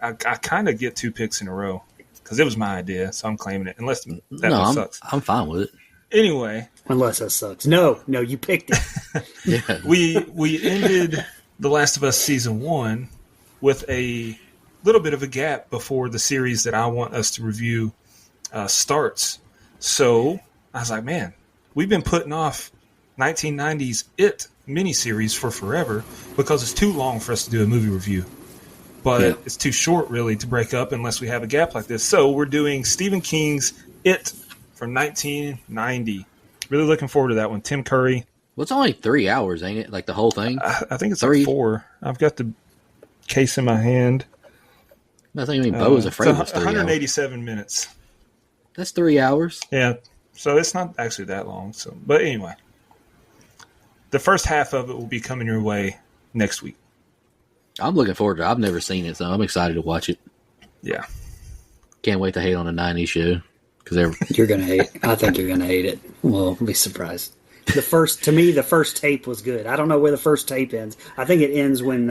S6: kind of get 2 picks in a row because it was my idea, so I'm claiming it, unless that sucks.
S4: I'm fine with it.
S6: Anyway.
S5: Unless that sucks. No, you picked it.
S6: Yeah. We ended The Last of Us Season 1 with a little bit of a gap before the series that I want us to review starts. So I was like, man, we've been putting off 1990s It miniseries for forever because it's too long for us to do a movie review. But it's too short, really, to break up unless we have a gap like this. So we're doing Stephen King's It from 1990. Really looking forward to that one. Tim Curry.
S4: Well, it's only 3 hours, ain't it? Like the whole thing?
S6: I think it's 3. Like 4. I've got the case in my hand.
S4: I think Bo was afraid it was 3 hours.
S6: 187 minutes.
S4: That's 3 hours.
S6: Yeah. So it's not actually that long. So, but anyway, the first half of it will be coming your way next week.
S4: I'm looking forward to it. I've never seen it, so I'm excited to watch it.
S6: Yeah.
S4: Can't wait to hate on a 90s show. because
S5: You're gonna hate. I think you're gonna hate it. Well, be surprised. To me, the first tape was good. I don't know where the first tape ends. I think it ends when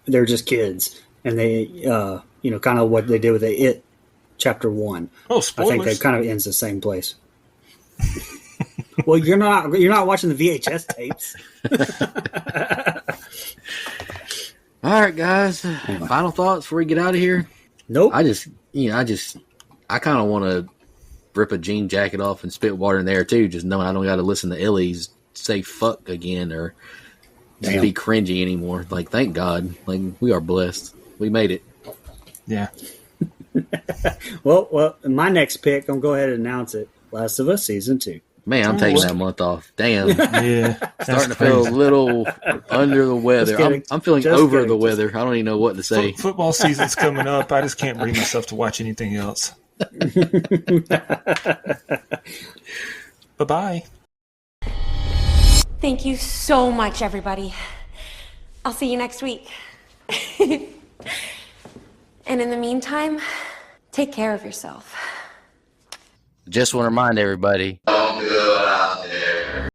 S5: they're just kids and they, kind of what they did with It Chapter 1.
S6: Oh,
S5: I think
S6: spoilers.
S5: that kind of ends the same place. Well, you're not watching the VHS tapes.
S4: All right, guys. Final thoughts before we get out of here.
S5: Nope.
S4: I kind of want to rip a jean jacket off and spit water in there too, just knowing I don't got to listen to Ellie's say fuck again or just be cringy anymore. Like, thank God. Like, we are blessed. We made it.
S6: Yeah.
S5: Well, my next pick, I'm going to go ahead and announce it. Last of Us Season 2.
S4: Man, I'm taking that month off. Damn.
S6: Yeah.
S4: Starting to feel a little under the weather. I'm feeling over the weather. I don't even know what to say.
S6: Football season's coming up. I just can't bring myself to watch anything else. Bye-bye.
S7: Thank you so much, everybody. I'll see you next week. And in the meantime, take care of yourself.
S4: Just want to remind everybody,